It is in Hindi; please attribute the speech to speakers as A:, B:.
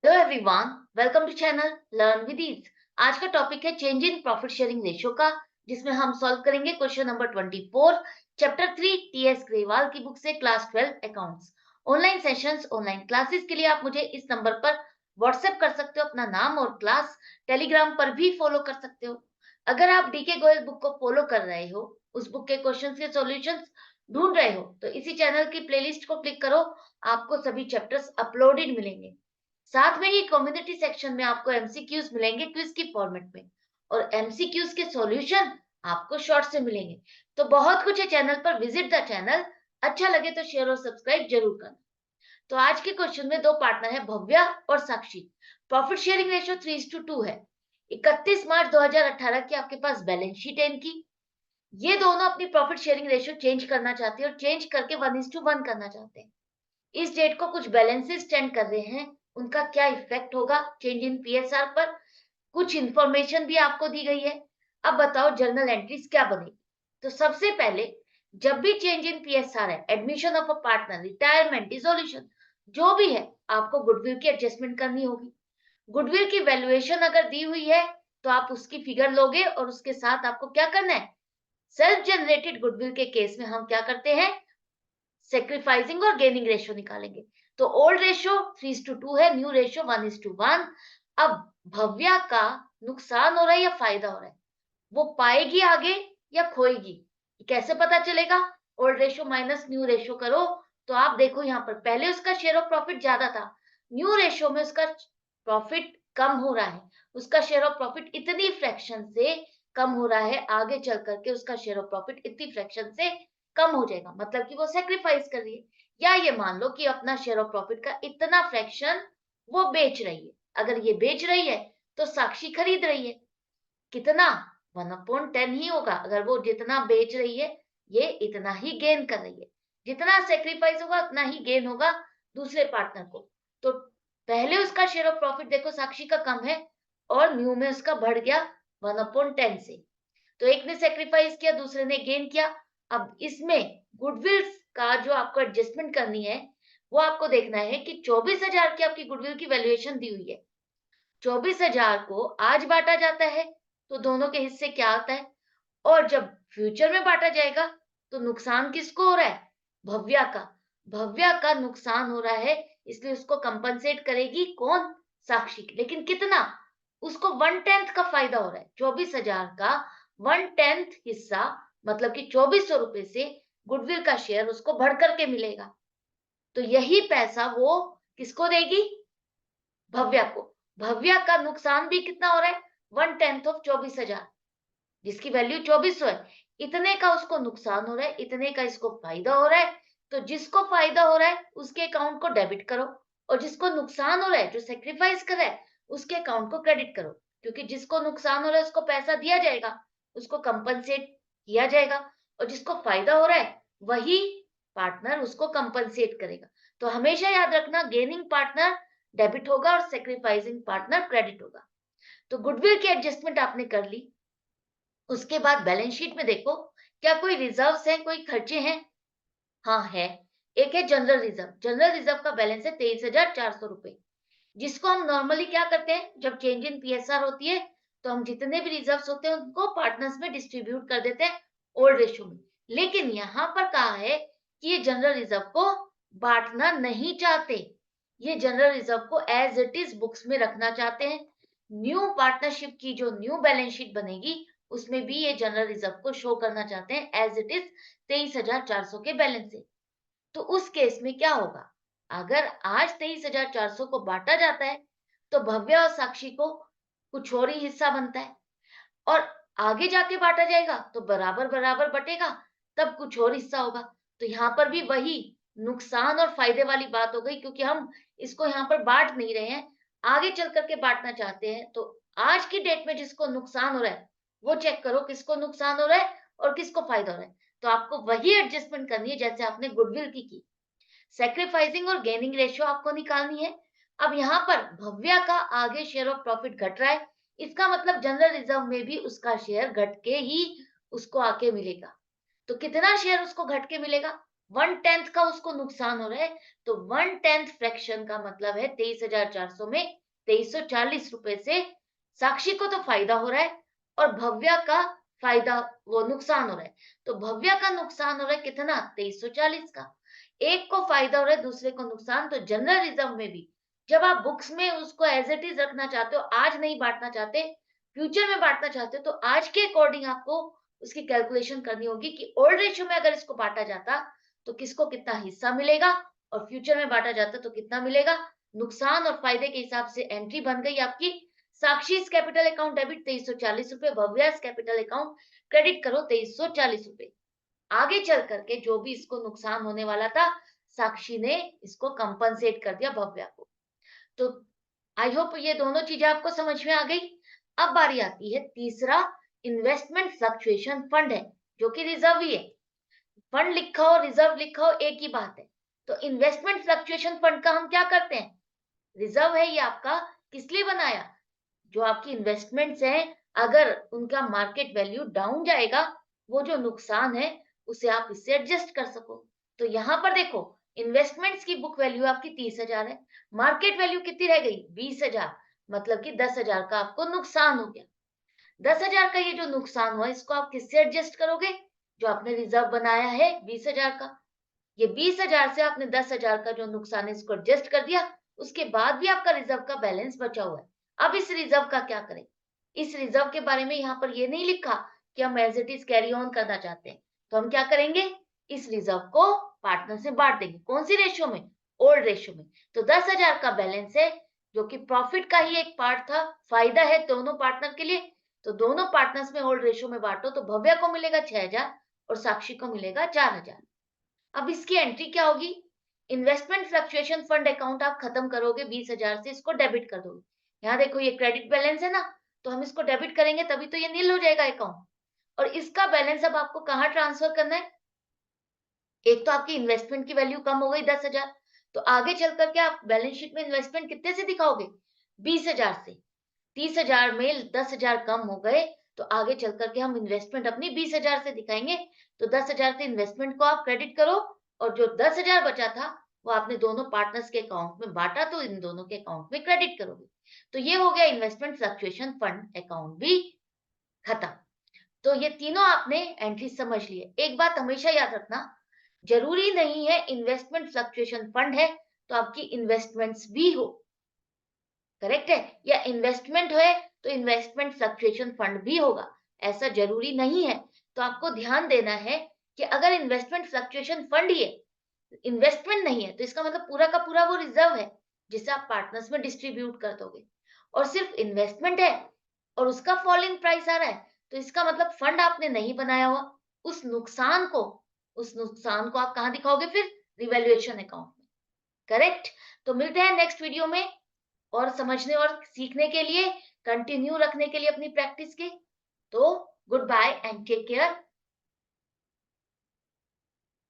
A: Hello everyone, welcome to channel learn with ease. आज का टॉपिक है change in profit sharing ratio का, जिसमें हम सॉल्व करेंगे question number 24, chapter 3 TS Grewal की बुक से, class 12 accounts. Online sessions, online classes के लिए आप मुझे इस नंबर पर व्हाट्सएप कर सकते हो अपना नाम और क्लास। टेलीग्राम पर भी फॉलो कर सकते हो। अगर आप डीके गोयल बुक को फॉलो कर रहे हो, उस बुक के क्वेश्चंस के सॉल्यूशंस ढूंढ रहे हो, तो इसी चैनल की प्लेलिस्ट को क्लिक करो। आपको सभी चैप्टर्स अपलोडेड मिलेंगे। साथ में ही कम्युनिटी सेक्शन में आपको एमसीक्यूज मिलेंगे क्विज की फॉर्मेट में, और एमसीक्यूज के सॉल्यूशन आपको शॉर्ट से मिलेंगे। तो बहुत कुछ है चैनल पर, विजिट द चैनल। अच्छा लगे तो शेयर और सब्सक्राइब जरूर करना। तो आज के क्वेश्चन में दो पार्टनर है, भव्या और साक्षी। प्रॉफिट शेयरिंग रेशियो 3:2 है। 31 मार्च 2018 की आपके पास बैलेंस शीट है इनकी। ये दोनों अपनी प्रॉफिट शेयरिंग रेशियो चेंज करना चाहते हैं और चेंज करके 1:1 करना चाहते हैं। इस डेट को कुछ बैलेंसेस स्टैंड कर रहे हैं, उनका क्या इफेक्ट होगा चेंज इन पीएसआर पर, कुछ इंफॉर्मेशन भी आपको दी गई है। अब बताओ जर्नल एंट्रीज क्या बनेगी। तो सबसे पहले, जब भी चेंज इन पीएसआर है, admission of a partner, retirement, dissolution, जो भी है, आपको गुडविल की एडजस्टमेंट करनी होगी। गुडविल की वैल्यूएशन अगर दी हुई है, तो आप उसकी फिगर लोगे और उसके साथ आपको क्या करना है, सेल्फ जनरेटेड गुडविल के केस में हम क्या करते हैं, सेक्रीफाइसिंग और गेनिंग रेशियो निकालेंगे। तो ओल्ड रेशियो 3:2 है, न्यू रेशियो 1:1। अब भव्या का नुकसान हो रहा है या फायदा हो रहा है, वो पाएगी आगे या खोएगी, कैसे पता चलेगा। Old ratio minus new ratio करो, तो आप देखो यहाँ पर पहले उसका शेयर ऑफ प्रॉफिट ज्यादा था, न्यू रेशियो में उसका प्रॉफिट कम हो रहा है। उसका शेयर ऑफ प्रॉफिट इतनी फ्रैक्शन से कम हो रहा है, आगे चल करके उसका शेयर ऑफ प्रॉफिट इतनी फ्रैक्शन से कम हो जाएगा, मतलब कि वो सेक्रीफाइस कर रही है। या ये मान लो कि अपना शेयर ऑफ प्रॉफिट का इतना फ्रैक्शन वो बेच रही है। अगर ये बेच रही है तो साक्षी खरीद रही है, कितना, 1/10 ही होगा। अगर वो जितना बेच रही है, ये इतना ही गेन कर रही है। जितना सेक्रीफाइस होगा उतना ही गेन होगा दूसरे पार्टनर को। तो पहले उसका शेयर ऑफ प्रॉफिट देखो साक्षी का कम है, और न्यू में उसका बढ़ गया 1/10 से। तो एक ने सेक्रीफाइस किया, दूसरे ने गेन किया। अब इसमें गुडविल का जो आपको एडजस्टमेंट करनी है, वो आपको देखना है कि 24,000 की आपकी गुडविल की वैल्यूएशन दी हुई है। 24,000 को आज बांटा जाता है, तो दोनों के हिस्से क्या आता है, और जब फ्यूचर में बांटा जाएगा तो नुकसान किसको हो रहा है, भव्या का। भव्या का नुकसान हो रहा है, इसलिए उसको कंपनसेट करेगी कौन, साक्षी। लेकिन कितना, उसको 1/10 का फायदा हो रहा है। 24,000 का 1/10 हिस्सा, मतलब कि 2400 रुपए से गुडविल का शेयर उसको बढ़ करके मिलेगा। तो यही पैसा वो किसको देगी, भव्या को। भव्या का नुकसान भी कितना हो रहा है, 1/10 ऑफ 24,000, जिसकी वैल्यू 2400 है। इतने का उसको नुकसान हो रहा है, इतने का इसको फायदा हो रहा है। तो जिसको फायदा हो रहा है उसके अकाउंट को डेबिट करो, और जिसको नुकसान हो रहा है, जो सेक्रीफाइस कर रहा है, उसके अकाउंट को क्रेडिट करो। क्योंकि जिसको नुकसान हो रहा है उसको पैसा दिया जाएगा, उसको कंपनसेट किया जाएगा, और जिसको फायदा हो रहा है वही पार्टनर उसको कंपनसेट करेगा। तो हमेशा याद रखना, गेनिंग पार्टनर डेबिट होगा और सेक्रीफाइसिंग पार्टनर क्रेडिट होगा। तो गुडविल की एडजस्टमेंट आपने कर ली। उसके बाद बैलेंस शीट में देखो, क्या कोई रिजर्व्स हैं, कोई खर्चे हैं। हाँ है। एक है जनरल रिजर्व। जनरल रिजर्व का बैलेंस है 23,400 रुपए, जिसको हम नॉर्मली क्या करते हैं, जब चेंज इन पीएसआर होती है, तो हम जितने भी रिजर्व्स होते हैं उनको पार्टनर्स में डिस्ट्रीब्यूट कर देते हैं ओल्ड रेशियो में। लेकिन यहाँ पर कहा है कि ये जनरल रिजर्व को बांटना नहीं चाहते, ये जनरल रिजर्व को एज इट इज बुक्स में रखना चाहते हैं। न्यू पार्टनरशिप की जो न्यू बैलेंस शीट बनेगी, उसमें भी ये जनरल रिजर्व को शो करना चाहते हैं एज इट इज 23,400 के बैलेंस से। तो उस केस में क्या होगा, अगर आज 23,400 को बांटा जाता है, तो भव्या और साक्षी को कुछ और ही हिस्सा बनता है, और आगे जाके बांटा जाएगा तो बराबर बराबर बटेगा, तब कुछ और हिस्सा होगा। तो यहाँ पर भी वही नुकसान और फायदे वाली बात हो गई, क्योंकि हम इसको यहाँ पर बांट नहीं रहे हैं, आगे चल करके बांटना चाहते हैं। तो आज की डेट में जिसको नुकसान हो रहा है, वो चेक करो किसको नुकसान हो रहा है और किसको फायदा हो रहा है। तो आपको वही एडजस्टमेंट करनी है जैसे आपने गुडविल की। सैक्रिफाइसिंग और गेनिंग रेशियो आपको निकालनी है। अब यहाँ पर भव्या का आगे शेयर ऑफ प्रॉफिट घट रहा है, इसका मतलब जनरल रिजर्व में भी उसका शेयर घट के ही उसको आके मिलेगा। तो कितना शेयर उसको घट के मिलेगा, 1/10 का उसको नुकसान हो रहा है, तो 1/10 फ्रैक्शन का मतलब है 23,400 में 2340 रुपए से साक्षी को तो फायदा हो रहा है और भव्या का फायदा वो नुकसान हो रहा है। तो भव्या का नुकसान हो रहा है कितना? 2340 का। एक को फायदा हो रहा है, दूसरे को नुकसान। तो जनरल रिजर्व में भी जब आप बुक्स में उसको एज इट इज रखना चाहते हो, आज नहीं बांटना चाहते, फ्यूचर में बांटना चाहते हो, तो आज के अकॉर्डिंग आपको उसकी कैलकुलेशन करनी होगी कि ओल्ड रेशियो में अगर इसको बांटा जाता तो किसको कितना हिस्सा मिलेगा और फ्यूचर में बांटा जाता तो कितना मिलेगा। नुकसान और फायदे के हिसाब से एंट्री बन गई आपकी। साक्षी कैपिटल अकाउंट डेबिट 2340 रुपए, भव्या कैपिटल अकाउंट क्रेडिट करो 2340 रुपए। आगे चल करके जो भी इसको नुकसान होने वाला था, साक्षी ने इसको कंपनसेट कर दिया भव्या को। तो आई होप ये दोनों चीजें आपको समझ में आ गई। अब बारी आती है तीसरा, इन्वेस्टमेंट फ्लक्चुएशन फंड है, जो कि रिजर्व ही है। फंड लिखा हो रिजर्व लिखा हो एक ही बात है। तो इन्वेस्टमेंट फ्लक्चुएशन फंड का हम क्या करते हैं? रिजर्व है ये आपका, किस लिए बनाया? जो आपकी इन्वेस्टमेंट्स हैं, अगर उनका मार्केट वैल्यू डाउन जाएगा, वो जो नुकसान है उसे आप इससे एडजस्ट कर सको। तो यहाँ पर देखो, इन्वेस्टमेंट्स की बुक वैल्यू आपकी 30,000 है, मार्केट वैल्यू कितनी रह गई? 20,000, मतलब कि 10,000 का आपको नुकसान हो गया। 10,000 का ये जो नुकसान हुआ, इसको आप किससे एडजस्ट करोगे? जो आपने रिजर्व बनाया है 20,000 का, ये 20,000 से आपने 10,000 का जो नुकसान है इसको एडजस्ट कर दिया, उसके बाद भी आपका रिजर्व का बैलेंस बचा हुआ है। अब इस रिजर्व का क्या करें? इस रिजर्व के बारे में यहाँ पर ये नहीं लिखा कि हम as it is carry on करना चाहते हैं, तो हम क्या करेंगे? इस रिजर्व को पार्टनर से बांट देंगे। कौन सी रेशियो में? ओल्ड रेशियो में। तो 10,000 का बैलेंस है, जो कि प्रॉफिट का ही एक पार्ट था, फायदा है दोनों पार्टनर के लिए। तो दोनों पार्टनर्स में ओल्ड रेशियो में बांटो, तो भव्या को मिलेगा 6,000 और साक्षी को मिलेगा 4,000। अब इसकी एंट्री क्या होगी? इन्वेस्टमेंट फ्लक्चुएशन फंड अकाउंट आप खत्म करोगे 20,000 से, इसको डेबिट कर दोगे। यहाँ देखो ये क्रेडिट बैलेंस है ना, तो हम इसको डेबिट करेंगे तभी तो ये नील हो जाएगा अकाउंट। और इसका बैलेंस अब आपको कहाँ ट्रांसफर करना है? एक तो आपकी इन्वेस्टमेंट की वैल्यू कम हो गई 10,000, तो आगे चल करके आप बैलेंस शीट में इन्वेस्टमेंट कितने से दिखाओगे? 20,000 से। 30,000 में 10,000 कम हो गए, तो आगे चल करके हम इन्वेस्टमेंट अपनी 20,000 से दिखाएंगे। तो 10,000 से इन्वेस्टमेंट को आप क्रेडिट करो और जो 10,000 बचा था वो आपने दोनों पार्टनर्स के अकाउंट में बांटा, तो इन दोनों के अकाउंट में क्रेडिट करोगे। तो ये हो गया इन्वेस्टमेंट फ्लक्चुएशन फंड अकाउंट भी खत्म। तो ये तीनों आपने एंट्री समझ लिए। एक बात हमेशा याद रखना, जरूरी नहीं है इन्वेस्टमेंट फ्लक्चुएशन फंड है तो आपकी इन्वेस्टमेंट्स भी हो, करेक्ट है? या इन्वेस्टमेंट है तो इन्वेस्टमेंट फ्लक्चुएशन फंड भी होगा, ऐसा जरूरी नहीं है। तो आपको ध्यान देना है कि अगर इन्वेस्टमेंट फ्लक्चुएशन फंड ही है, इन्वेस्टमेंट नहीं है, तो इसका मतलब पूरा का पूरा वो रिजर्व है जिसे आप पार्टनर्स में डिस्ट्रीब्यूट कर दोगे। और सिर्फ इन्वेस्टमेंट है और उसका फॉलिंग प्राइस आ रहा है, तो इसका मतलब फंड आपने नहीं बनाया हुआ। उस नुकसान को उस नुकसान को आप कहाँ दिखाओगे फिर? रिवैल्यूएशन अकाउंट में, करेक्ट? तो मिलते हैं नेक्स्ट वीडियो में और समझने और सीखने के लिए, कंटिन्यू रखने के लिए अपनी प्रैक्टिस के। तो goodbye and take care.